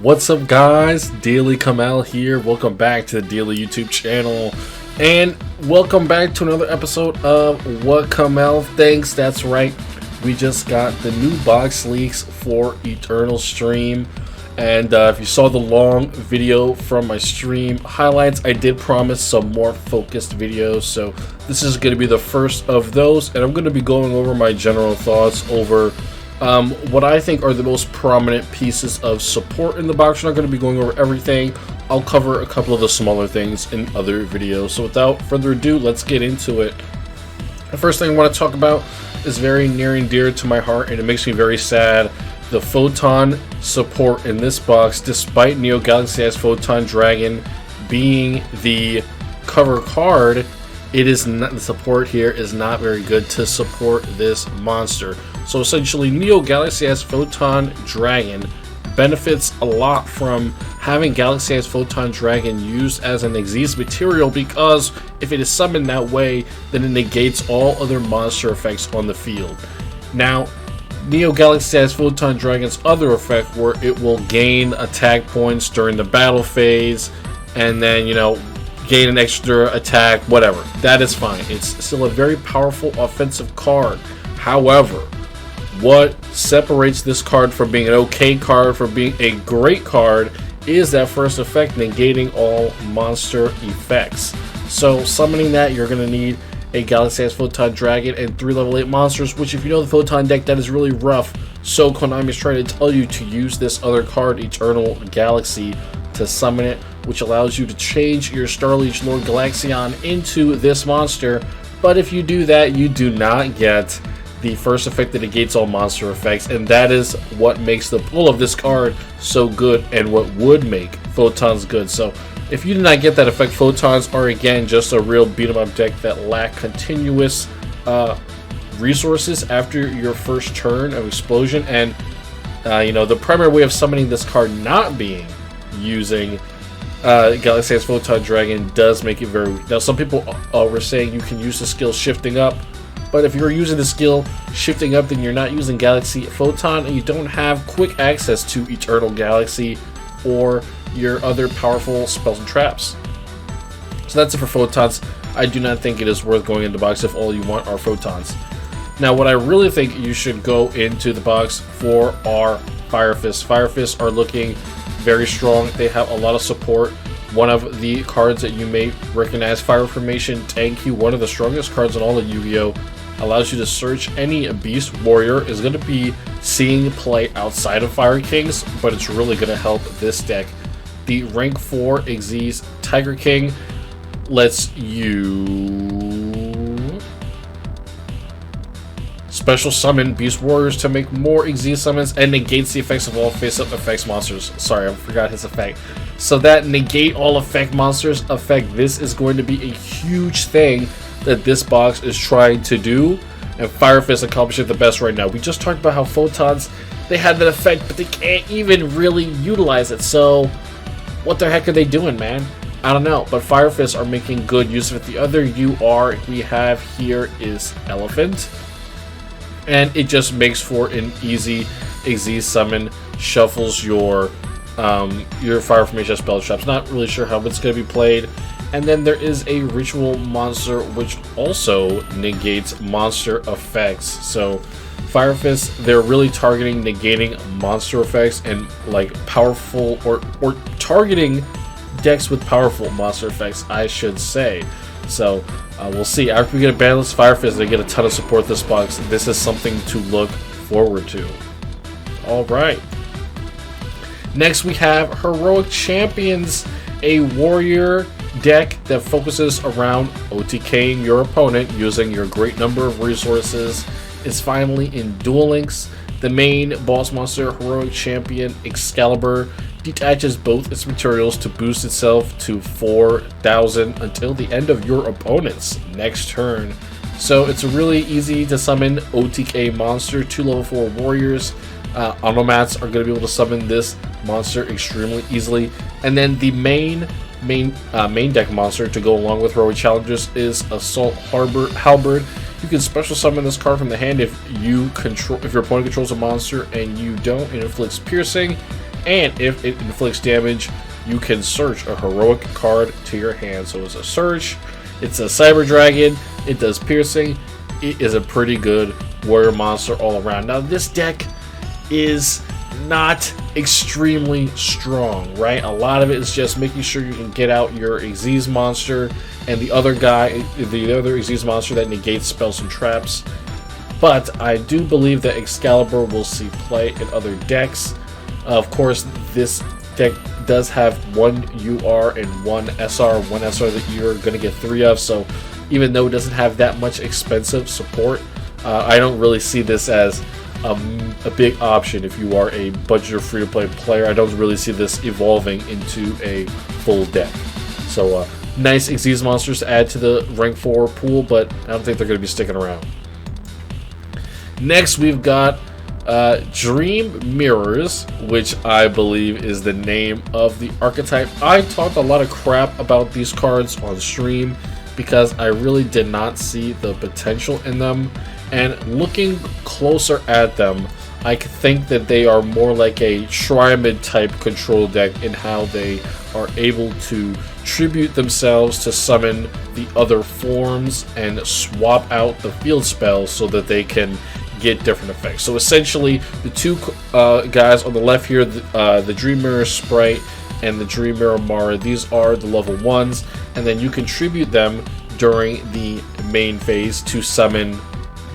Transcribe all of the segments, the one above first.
What's up, guys? Daily Kamell here. Welcome back to the Daily YouTube channel, and welcome back to another episode of What Kamell Thinks. That's right, we just got the new box leaks for Eternal Stream, and if you saw the long video from my stream highlights, I did promise some more focused videos, so this is going to be the first of those, and I'm going to be going over my general thoughts over what I think are the most prominent pieces of support in the box. I'm not going to be going over everything. I'll cover a couple of the smaller things in other videos. So without further ado, let's get into it. The first thing I want to talk about is very near and dear to my heart, and it makes me very sad. The Photon support in this box, despite Neo Galaxy S Photon Dragon being the cover card, it is not, the support here is not very good to support this monster. So essentially, Neo Galaxy S Photon Dragon benefits a lot from having Galaxy S Photon Dragon used as an Xyz material, because if it is summoned that way, then it negates all other monster effects on the field. Now, Neo Galaxy S Photon Dragon's other effect, where it will gain attack points during the battle phase, and then, you know, gain an extra attack, whatever. That is fine. It's still a very powerful offensive card. However, what separates this card from being an okay card from being a great card is that first effect, negating all monster effects. So summoning that, you're going to need a Galaxy S Photon Dragon and 3 level 8 monsters, which if you know the Photon deck, that is really rough. So Konami is trying to tell you to use this other card, Eternal Galaxy, to summon it, which allows you to change your Starliege Lord Galaxion into this monster. But if you do that, you do not get the first effect that negates all monster effects, and that is what makes the pull of this card so good and what would make Photons good. So if you do not get that effect, Photons are again just a real beat 'em up deck that lack continuous resources after your first turn of explosion. And you know, the primary way of summoning this card not being using Galaxy S Photon Dragon does make it very weak. Now, some people were saying you can use the skill Shifting Up, but if you're using the skill Shifting Up, then you're not using Galaxy Photon, and you don't have quick access to Eternal Galaxy or your other powerful spells and traps. So that's it for Photons. I do not think it is worth going into the box if all you want are Photons. Now, what I really think you should go into the box for are Firefist. Firefist are looking very strong. They have a lot of support. One of the cards that you may recognize, Fire Formation Tanky, one of the strongest cards in all of Yu-Gi-Oh! Allows you to search any Beast Warrior, is going to be seeing play outside of Fire Kings, but it's really going to help this deck. The rank 4 Xyz Tiger King lets you special summon Beast Warriors to make more Xyz summons and negates the effects of all face-up effects monsters. Sorry, I forgot his effect. So that negate all effect monsters effect, this is going to be a huge thing that this box is trying to do, and Firefist accomplishes it the best right now. We just talked about how Photons, they had that effect, but they can't even really utilize it. So what the heck are they doing, man? I don't know, but Firefist are making good use of it. The other UR we have here is Elephant, and it just makes for an easy Xyz summon, shuffles your Fire Formation spell traps. Not really sure how it's going to be played. And then there is a Ritual monster, which also negates monster effects. So Firefist, they're really targeting negating monster effects and like powerful or targeting decks with powerful monster effects, I should say. So we'll see. After we get a balanced Firefist, they get a ton of support this box. This is something to look forward to. Alright. Next we have Heroic Champions, a warrior deck that focuses around OTKing your opponent using your great number of resources. Is finally in Duel Links. The main boss monster, Heroic Champion Excalibur, detaches both its materials to boost itself to 4,000 until the end of your opponent's next turn. So it's a really easy to summon OTK monster. 2 level 4 warriors. Onomats are going to be able to summon this monster extremely easily. And then the main deck monster to go along with Heroic Challengers is Assault Halberd. You can special summon this card from the hand if your opponent controls a monster and you don't. It inflicts piercing And if it inflicts damage, you can search a heroic card to your hand. So it's a search, it's a Cyber Dragon, it does piercing. It is a pretty good warrior monster all around. Now this deck is not extremely strong, right? A lot of it is just making sure you can get out your Xyz monster and the other Xyz monster that negates spells and traps. But I do believe that Excalibur will see play in other decks. Of course, this deck does have one UR and one SR that you're going to get 3 of, so even though it doesn't have that much expensive support, I don't really see this as a big option if you are a budget or free-to-play player. I don't really see this evolving into a full deck. So nice Xyz monsters to add to the rank 4 pool, but I don't think they're going to be sticking around. Next, we've got Dream Mirrors, which I believe is the name of the archetype. I talked a lot of crap about these cards on stream because I really did not see the potential in them. And looking closer at them, I think that they are more like a Triamid type control deck in how they are able to tribute themselves to summon the other forms and swap out the field spells so that they can get different effects. So essentially, the two guys on the left here, the Dream Mirror Sprite and the Dream Mirror Mara, these are the level 1s, and then you contribute them during the main phase to summon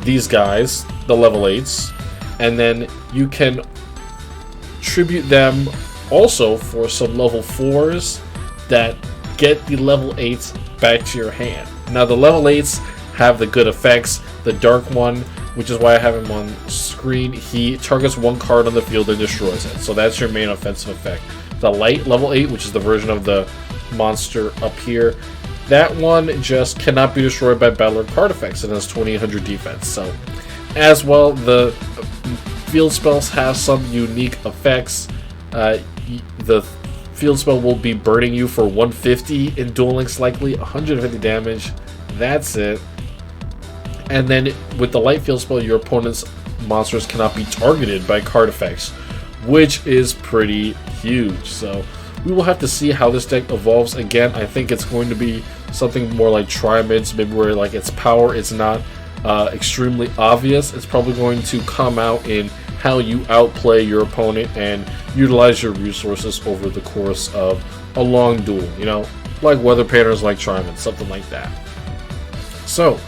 these guys, the level 8s, and then you can tribute them also for some level 4s that get the level 8s back to your hand. Now the level 8s have the good effects. The dark one, which is why I have him on screen, he targets one card on the field and destroys it. So that's your main offensive effect. The light, level 8, which is the version of the monster up here, that one just cannot be destroyed by battle or card effects and has 2800 defense. So, as well, the field spells have some unique effects. The field spell will be burning you for 150 in Duel Links, likely 150 damage. That's it. And then with the light field spell, your opponent's monsters cannot be targeted by card effects, which is pretty huge. So we will have to see how this deck evolves. Again, I think it's going to be something more like Triamids, maybe where like its power is not extremely obvious. It's probably going to come out in how you outplay your opponent and utilize your resources over the course of a long duel, you know, like weather patterns like Triamids, something like that. So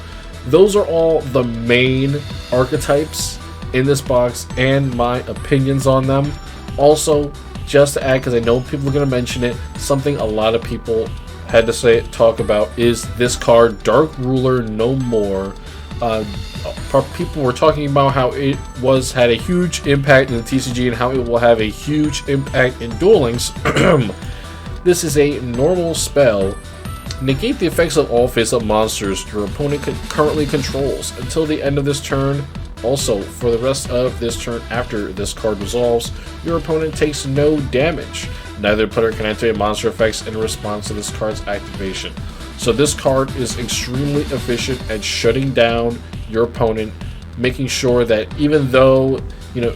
those are all the main archetypes in this box and my opinions on them. Also, just to add, because I know people are going to mention it, something a lot of people had to talk about is this card, Dark Ruler No More. People were talking about how it had a huge impact in the TCG and how it will have a huge impact in Duel Links. This is a normal spell. Negate the effects of all face-up monsters your opponent currently controls until the end of this turn. Also, for the rest of this turn after this card resolves, your opponent takes no damage. Neither player can activate monster effects in response to this card's activation. So this card is extremely efficient at shutting down your opponent, making sure that even though, you know,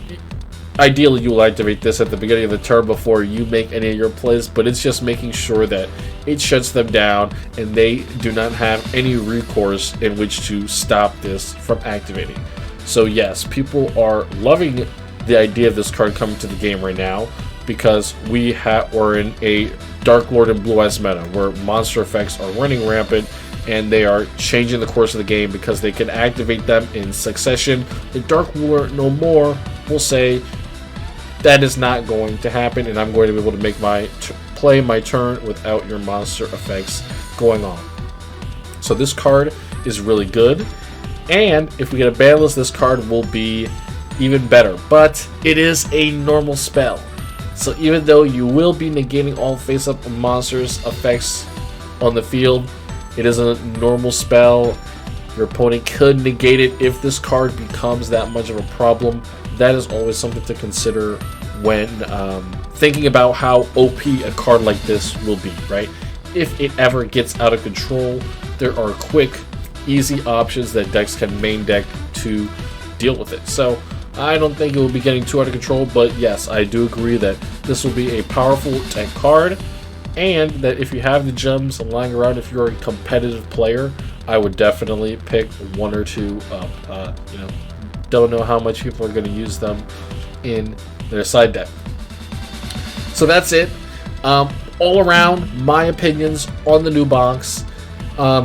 ideally you will activate this at the beginning of the turn before you make any of your plays, but it's just making sure that it shuts them down and they do not have any recourse in which to stop this from activating. So yes, people are loving the idea of this card coming to the game right now because we're in a Dark Lord and Blue Eyes meta where monster effects are running rampant and they are changing the course of the game because they can activate them in succession. The Dark Ruler No More will say that is not going to happen and I'm going to be able to make play my turn without your monster effects going on. So this card is really good. And if we get a banlist, this card will be even better. But it is a normal spell. So even though you will be negating all face-up monsters' effects on the field, it is a normal spell. Your opponent could negate it if this card becomes that much of a problem. That is always something to consider when thinking about how OP a card like this will be, right? If it ever gets out of control, there are quick, easy options that decks can main deck to deal with it. So I don't think it will be getting too out of control, but yes, I do agree that this will be a powerful tank card, and that if you have the gems lying around, if you're a competitive player, I would definitely pick one or two up. Don't know how much people are going to use them in their side deck. So that's it. All around, my opinions on the new box.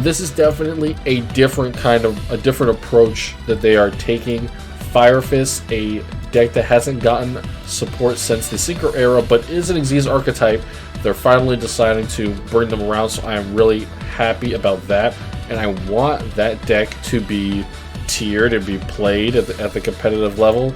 This is definitely a different approach that they are taking. Firefist, a deck that hasn't gotten support since the Secret Era, but is an Xyz archetype. They're finally deciding to bring them around, so I am really happy about that. And I want that deck to be tiered and be played at the competitive level.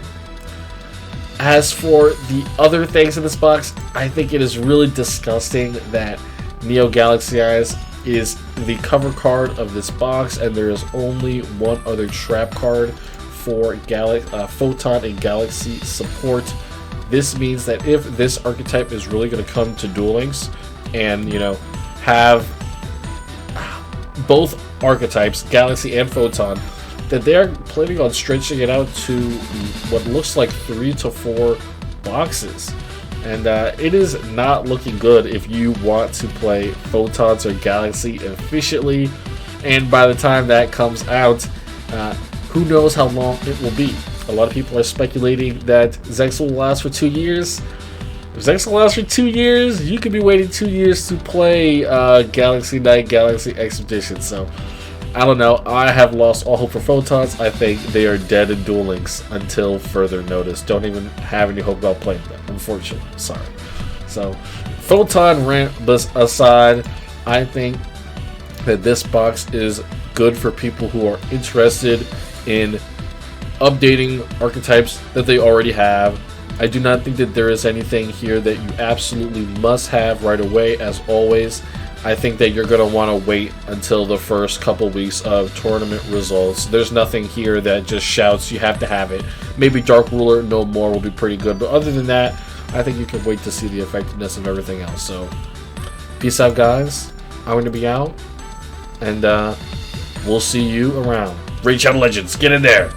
As for the other things in this box, I think it is really disgusting that Neo Galaxy Eyes is the cover card of this box, and there is only one other trap card for Photon and Galaxy support. This means that if this archetype is really going to come to Duel Links and, have both archetypes, Galaxy and Photon, that they're planning on stretching it out to what looks like 3 to 4 boxes. And it is not looking good if you want to play Photons or Galaxy efficiently. And by the time that comes out, who knows how long it will be. A lot of people are speculating that Zex will last for 2 years. If Zex will last for 2 years, you could be waiting 2 years to play Galaxy Knight, Galaxy Expedition. So, I don't know. I have lost all hope for Photons. I think they are dead in Duel Links until further notice. Don't even have any hope about playing them, unfortunately. Sorry. So, Photon rant aside, I think that this box is good for people who are interested in updating archetypes that they already have. I do not think that there is anything here that you absolutely must have right away. As always, I think that you're going to want to wait until the first couple weeks of tournament results. There's nothing here that just shouts you have to have it. Maybe Dark Ruler No More will be pretty good, but other than that, I think you can wait to see the effectiveness of everything else. So, peace out, guys. I'm going to be out, and we'll see you around. Raid Shadow Legends, get in there!